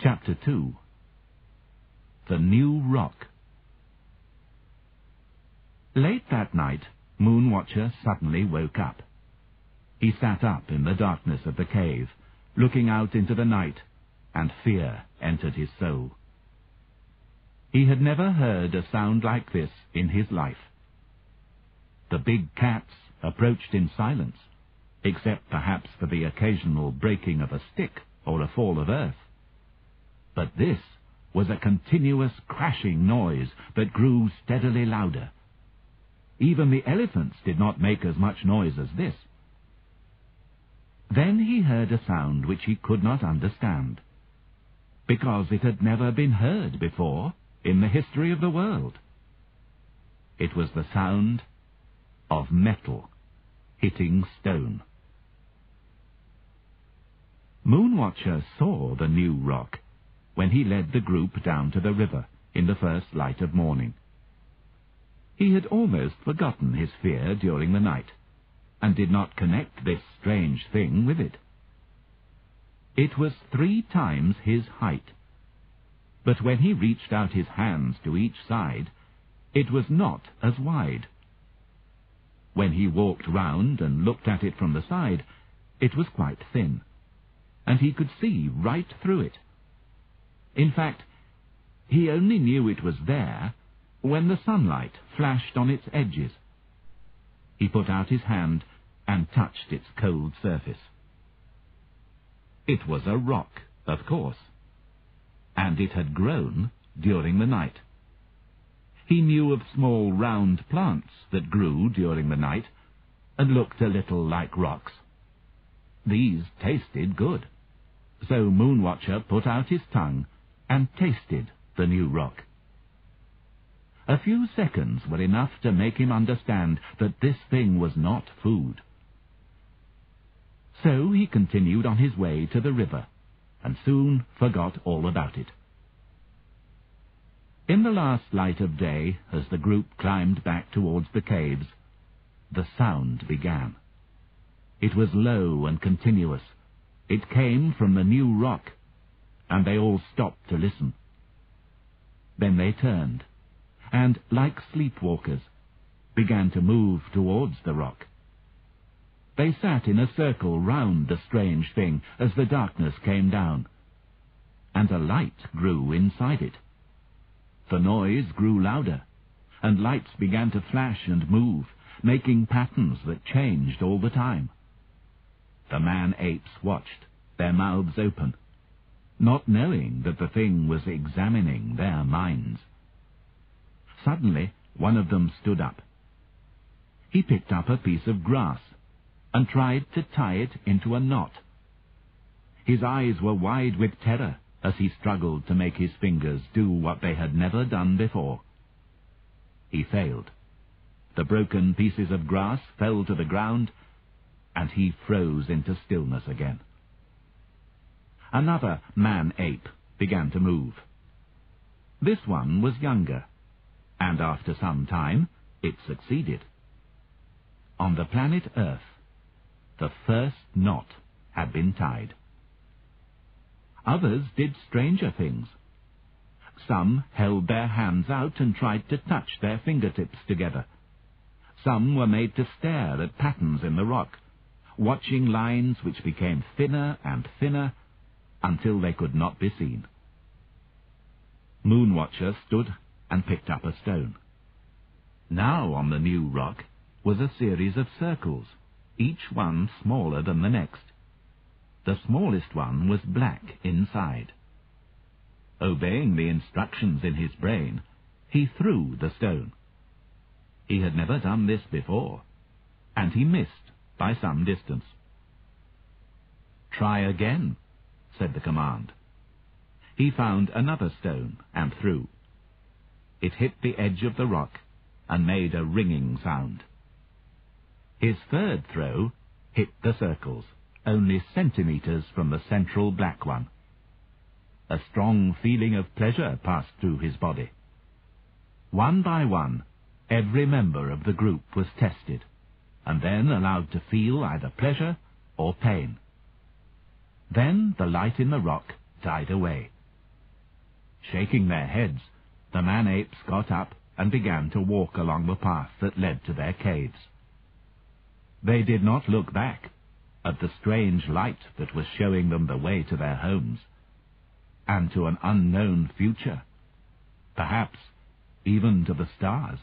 Chapter 2. The New Rock. Late that night, Moonwatcher suddenly woke up. He sat up in the darkness of the cave, looking out into the night, and fear entered his soul. He had never heard a sound like this in his life. The big cats approached in silence, except perhaps for the occasional breaking of a stick or a fall of earth. But this was a continuous crashing noise that grew steadily louder. Even the elephants did not make as much noise as this. Then he heard a sound which he could not understand, because it had never been heard before in the history of the world. It was the sound of metal hitting stone. Moonwatcher saw the new rock when he led the group down to the river in the first light of morning. He had almost forgotten his fear during the night, and did not connect this strange thing with it. It was 3 times his height, but when he reached out his hands to each side, it was not as wide. When he walked round and looked at it from the side, it was quite thin, and he could see right through it. In fact, he only knew it was there when the sunlight flashed on its edges. He put out his hand and touched its cold surface. It was a rock, of course, and it had grown during the night. He knew of small round plants that grew during the night and looked a little like rocks. These tasted good, so Moonwatcher put out his tongue and tasted the new rock. A few seconds were enough to make him understand that this thing was not food. So he continued on his way to the river, and soon forgot all about it. In the last light of day, as the group climbed back towards the caves, the sound began. It was low and continuous. It came from the new rock, and they all stopped to listen. Then they turned, and, like sleepwalkers, began to move towards the rock. They sat in a circle round the strange thing as the darkness came down, and a light grew inside it. The noise grew louder, and lights began to flash and move, making patterns that changed all the time. The man-apes watched, their mouths open, not knowing that the thing was examining their minds. Suddenly, one of them stood up. He picked up a piece of grass and tried to tie it into a knot. His eyes were wide with terror as he struggled to make his fingers do what they had never done before. He failed. The broken pieces of grass fell to the ground, and he froze into stillness again. Another man-ape began to move. This one was younger, and after some time it succeeded. On the planet Earth, the first knot had been tied. Others did stranger things. Some held their hands out and tried to touch their fingertips together. Some were made to stare at patterns in the rock, watching lines which became thinner and thinner until they could not be seen. Moonwatcher stood and picked up a stone. Now on the new rock was a series of circles, each one smaller than the next. The smallest one was black inside. Obeying the instructions in his brain, he threw the stone. He had never done this before, and he missed by some distance. "Try again," said the command. He found another stone and threw. It hit the edge of the rock and made a ringing sound. His third throw hit the circles, only centimeters from the central black one. A strong feeling of pleasure passed through his body. One by one, every member of the group was tested, and then allowed to feel either pleasure or pain. Then the light in the rock died away, Shaking their heads, the man-apes got up and began to walk along the path that led to their caves. They did not look back at the strange light that was showing them the way to their homes, and to an unknown future, perhaps even to the stars.